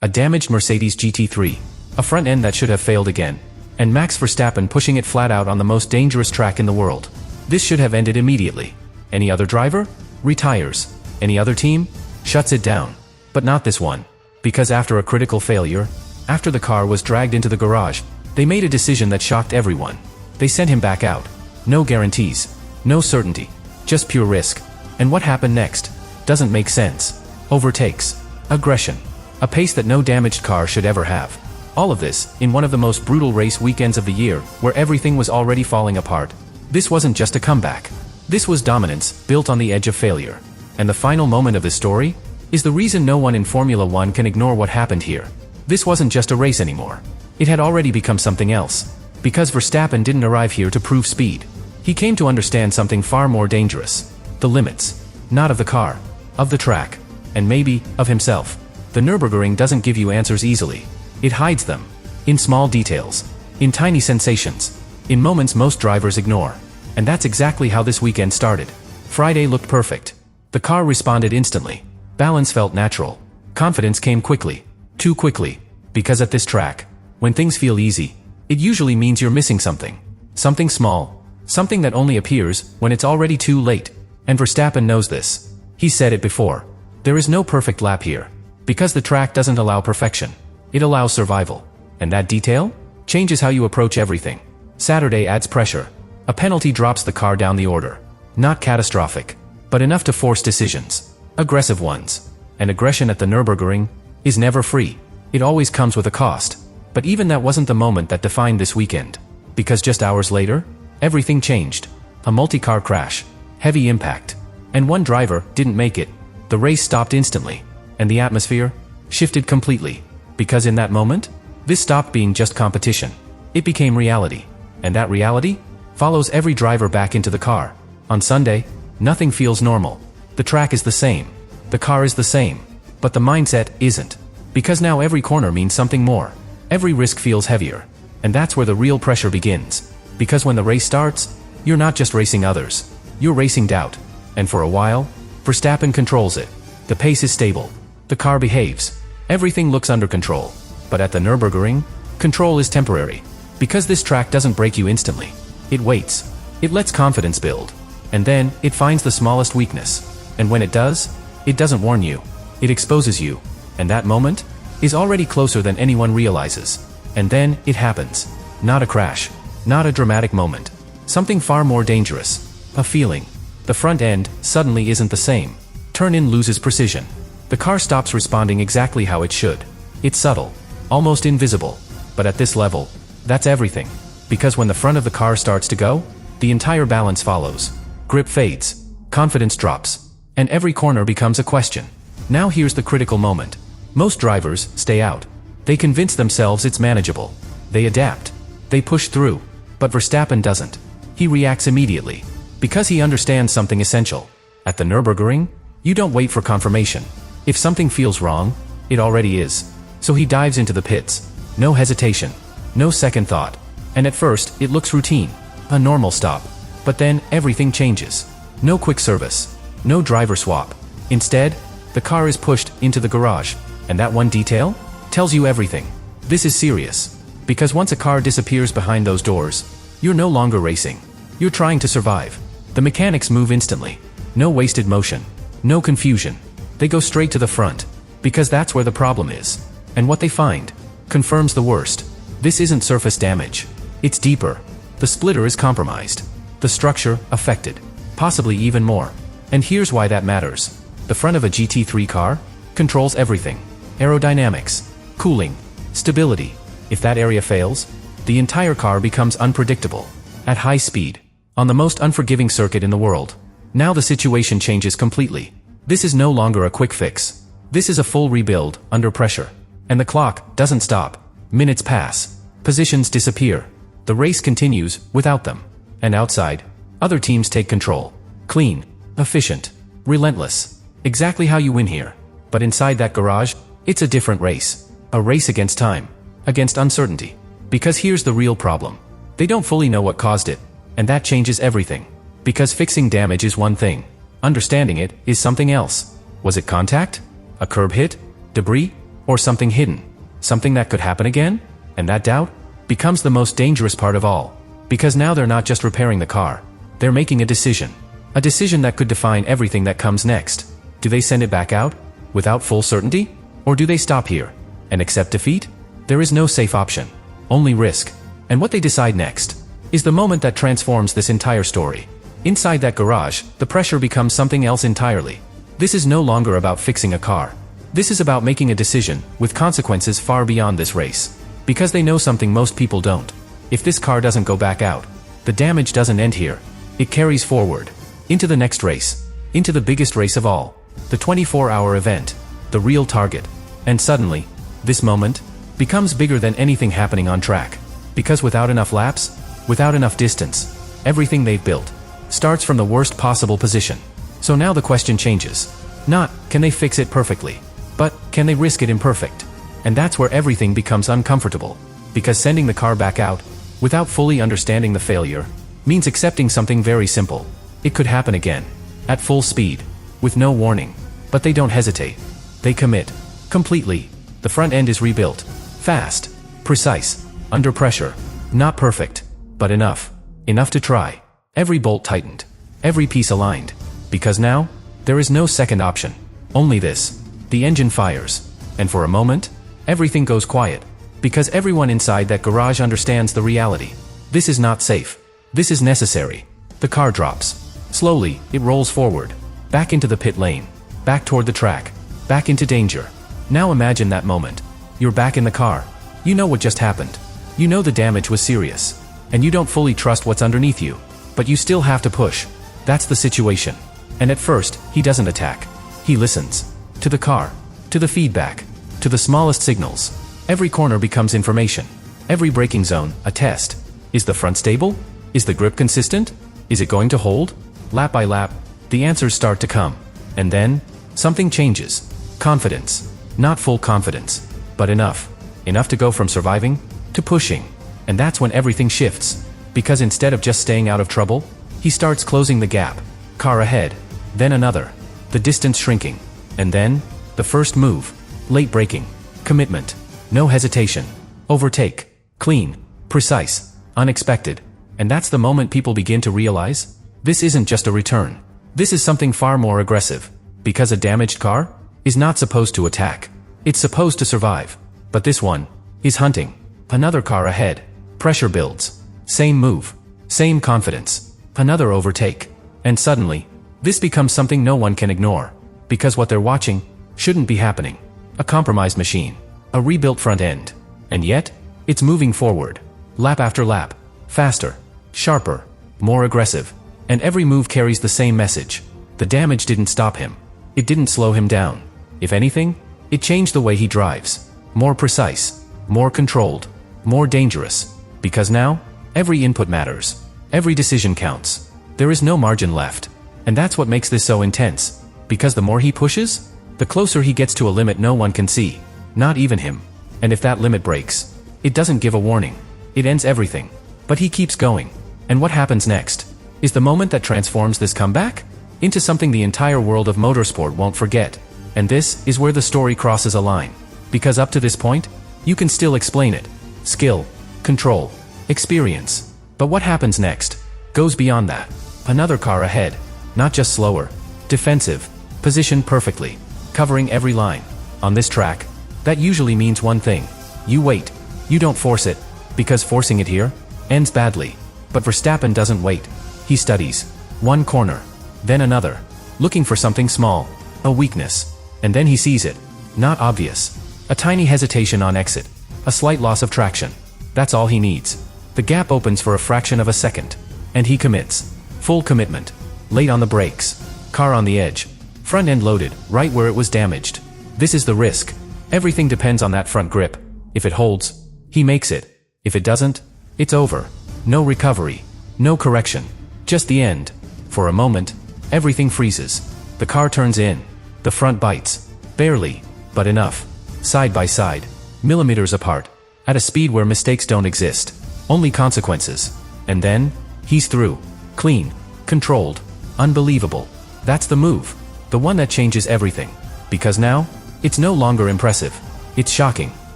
A damaged Mercedes GT3, a front end that should have failed again, and Max Verstappen pushing it flat out on the most dangerous track in the world. This should have ended immediately. Any other driver? Retires. Any other team? Shuts it down. But not this one. Because after a critical failure, after the car was dragged into the garage, they made a decision that shocked everyone. They sent him back out. No guarantees. No certainty. Just pure risk. And what happened next? Doesn't make sense. Overtakes. Aggression. A pace that no damaged car should ever have. All of this, in one of the most brutal race weekends of the year, where everything was already falling apart. This wasn't just a comeback. This was dominance, built on the edge of failure. And the final moment of this story is the reason no one in Formula One can ignore what happened here. This wasn't just a race anymore. It had already become something else. Because Verstappen didn't arrive here to prove speed. He came to understand something far more dangerous. The limits. Not of the car. Of the track. And maybe, of himself. The Nürburgring doesn't give you answers easily. It hides them. In small details. In tiny sensations. In moments most drivers ignore. And that's exactly how this weekend started. Friday looked perfect. The car responded instantly. Balance felt natural. Confidence came quickly. Too quickly. Because at this track, when things feel easy, it usually means you're missing something. Something small. Something that only appears when it's already too late. And Verstappen knows this. He said it before. There is no perfect lap here. Because the track doesn't allow perfection. It allows survival. And that detail changes how you approach everything. Saturday adds pressure. A penalty drops the car down the order. Not catastrophic, but enough to force decisions. Aggressive ones. And aggression at the Nürburgring is never free. It always comes with a cost. But even that wasn't the moment that defined this weekend. Because just hours later, everything changed. A multi-car crash. Heavy impact. And one driver didn't make it. The race stopped instantly. And the atmosphere shifted completely. Because in that moment, this stopped being just competition. It became reality. And that reality follows every driver back into the car. On Sunday, nothing feels normal. The track is the same. The car is the same. But the mindset isn't. Because now every corner means something more. Every risk feels heavier. And that's where the real pressure begins. Because when the race starts, you're not just racing others. You're racing doubt. And for a while, Verstappen controls it. The pace is stable. The car behaves. Everything looks under control. But at the Nürburgring, control is temporary. Because this track doesn't break you instantly. It waits. It lets confidence build. And then, it finds the smallest weakness. And when it does, it doesn't warn you. It exposes you. And that moment is already closer than anyone realizes. And then, it happens. Not a crash. Not a dramatic moment. Something far more dangerous. A feeling. The front end suddenly isn't the same. Turn-in loses precision. The car stops responding exactly how it should. It's subtle. Almost invisible. But at this level, that's everything. Because when the front of the car starts to go, the entire balance follows. Grip fades. Confidence drops. And every corner becomes a question. Now here's the critical moment. Most drivers stay out. They convince themselves it's manageable. They adapt. They push through. But Verstappen doesn't. He reacts immediately. Because he understands something essential. At the Nürburgring, you don't wait for confirmation. If something feels wrong, it already is. So he dives into the pits. No hesitation. No second thought. And at first, it looks routine. A normal stop. But then, everything changes. No quick service. No driver swap. Instead, the car is pushed into the garage. And that one detail tells you everything. This is serious. Because once a car disappears behind those doors, you're no longer racing. You're trying to survive. The mechanics move instantly. No wasted motion. No confusion. They go straight to the front. Because that's where the problem is. And what they find confirms the worst. This isn't surface damage. It's deeper. The splitter is compromised. The structure affected. Possibly even more. And here's why that matters. The front of a GT3 car controls everything. Aerodynamics, cooling, stability. If that area fails, the entire car becomes unpredictable. At high speed. On the most unforgiving circuit in the world. Now the situation changes completely. This is no longer a quick fix. This is a full rebuild, under pressure. And the clock doesn't stop. Minutes pass. Positions disappear. The race continues without them. And outside, other teams take control. Clean, efficient, relentless. Exactly how you win here. But inside that garage, it's a different race. A race against time. Against uncertainty. Because here's the real problem. They don't fully know what caused it. And that changes everything. Because fixing damage is one thing. Understanding it is something else. Was it contact? A curb hit? Debris? Or something hidden? Something that could happen again? And that doubt becomes the most dangerous part of all. Because now they're not just repairing the car. They're making a decision. A decision that could define everything that comes next. Do they send it back out, without full certainty? Or do they stop here, and accept defeat? There is no safe option. Only risk. And what they decide next is the moment that transforms this entire story. Inside that garage, the pressure becomes something else entirely. This is no longer about fixing a car. This is about making a decision, with consequences far beyond this race. Because they know something most people don't. If this car doesn't go back out, the damage doesn't end here. It carries forward. Into the next race. Into the biggest race of all. The 24-hour event. The real target. And suddenly, this moment becomes bigger than anything happening on track. Because without enough laps, without enough distance, everything they've built starts from the worst possible position. So now the question changes. Not, can they fix it perfectly? But, can they risk it imperfect? And that's where everything becomes uncomfortable. Because sending the car back out, without fully understanding the failure, means accepting something very simple. It could happen again. At full speed. With no warning. But they don't hesitate. They commit. Completely. The front end is rebuilt. Fast. Precise. Under pressure. Not perfect. But enough. Enough to try. Every bolt tightened. Every piece aligned. Because now, there is no second option. Only this. The engine fires. And for a moment, everything goes quiet. Because everyone inside that garage understands the reality. This is not safe. This is necessary. The car drops. Slowly, it rolls forward. Back into the pit lane. Back toward the track. Back into danger. Now imagine that moment. You're back in the car. You know what just happened. You know the damage was serious. And you don't fully trust what's underneath you. But you still have to push. That's the situation. And at first, he doesn't attack. He listens. To the car. To the feedback. To the smallest signals. Every corner becomes information. Every braking zone, a test. Is the front stable? Is the grip consistent? Is it going to hold? Lap by lap, the answers start to come. And then, something changes. Confidence. Not full confidence. But enough. Enough to go from surviving to pushing. And that's when everything shifts. Because instead of just staying out of trouble, he starts closing the gap. Car ahead. Then another. The distance shrinking. And then, the first move. Late braking. Commitment. No hesitation. Overtake. Clean. Precise. Unexpected. And that's the moment people begin to realize, this isn't just a return. This is something far more aggressive. Because a damaged car is not supposed to attack. It's supposed to survive. But this one is hunting. Another car ahead. Pressure builds. Same move. Same confidence. Another overtake. And suddenly, this becomes something no one can ignore. Because what they're watching shouldn't be happening. A compromised machine. A rebuilt front end. And yet, it's moving forward. Lap after lap. Faster. Sharper. More aggressive. And every move carries the same message. The damage didn't stop him. It didn't slow him down. If anything, it changed the way he drives. More precise. More controlled. More dangerous. Because now, every input matters. Every decision counts. There is no margin left. And that's what makes this so intense. Because the more he pushes, the closer he gets to a limit no one can see. Not even him. And if that limit breaks, it doesn't give a warning. It ends everything. But he keeps going. And what happens next is the moment that transforms this comeback into something the entire world of motorsport won't forget. And this is where the story crosses a line. Because up to this point, you can still explain it. Skill, control, experience. But what happens next goes beyond that. Another car ahead. Not just slower. Defensive. Positioned perfectly. Covering every line. On this track, that usually means one thing. You wait. You don't force it. Because forcing it here ends badly. But Verstappen doesn't wait. He studies. One corner. Then another. Looking for something small. A weakness. And then he sees it. Not obvious. A tiny hesitation on exit. A slight loss of traction. That's all he needs. The gap opens for a fraction of a second. And he commits. Full commitment. Late on the brakes. Car on the edge. Front end loaded, right where it was damaged. This is the risk. Everything depends on that front grip. If it holds, he makes it. If it doesn't, it's over. No recovery. No correction. Just the end. For a moment, everything freezes. The car turns in. The front bites. Barely, but enough. Side by side. Millimeters apart. At a speed where mistakes don't exist. Only consequences. And then, he's through. Clean. Controlled. Unbelievable. That's the move. The one that changes everything. Because now, it's no longer impressive. It's shocking.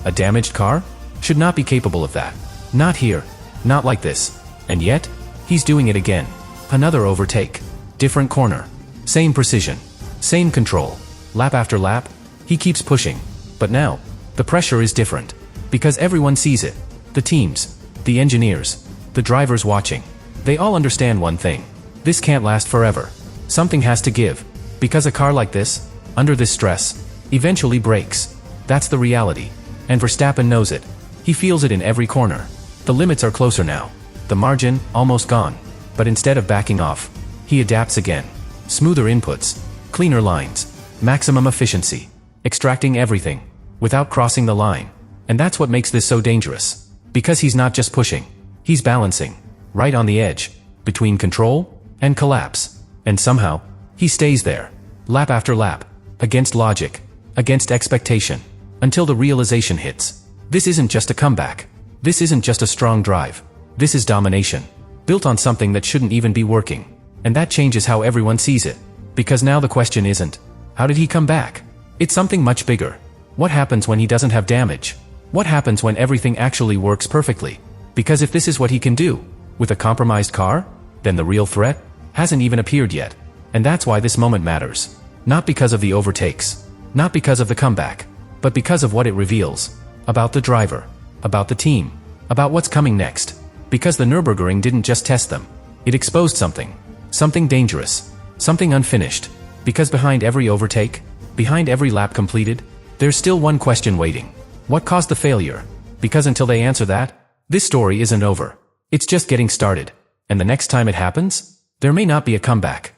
A damaged car? Should not be capable of that. Not here. Not like this. And yet, he's doing it again. Another overtake. Different corner. Same precision. Same control. Lap after lap, he keeps pushing. But now, the pressure is different. Because everyone sees it. The teams, the engineers, the drivers watching. They all understand one thing. This can't last forever. Something has to give. Because a car like this, under this stress, eventually breaks. That's the reality. And Verstappen knows it. He feels it in every corner. The limits are closer now. The margin, almost gone. But instead of backing off, he adapts again. Smoother inputs, cleaner lines, maximum efficiency, extracting everything, without crossing the line. And that's what makes this so dangerous. Because he's not just pushing, he's balancing, right on the edge, between control and collapse. And somehow, he stays there, lap after lap, against logic, against expectation, until the realization hits. This isn't just a comeback. This isn't just a strong drive. This is domination, built on something that shouldn't even be working. And that changes how everyone sees it. Because now the question isn't, how did he come back? It's something much bigger. What happens when he doesn't have damage? What happens when everything actually works perfectly? Because if this is what he can do, with a compromised car, then the real threat hasn't even appeared yet. And that's why this moment matters. Not because of the overtakes, not because of the comeback, but because of what it reveals. About the driver, about the team, about what's coming next. Because the Nürburgring didn't just test them. It exposed something. Something dangerous. Something unfinished. Because behind every overtake, behind every lap completed, there's still one question waiting. What caused the failure? Because until they answer that, this story isn't over. It's just getting started. And the next time it happens, there may not be a comeback.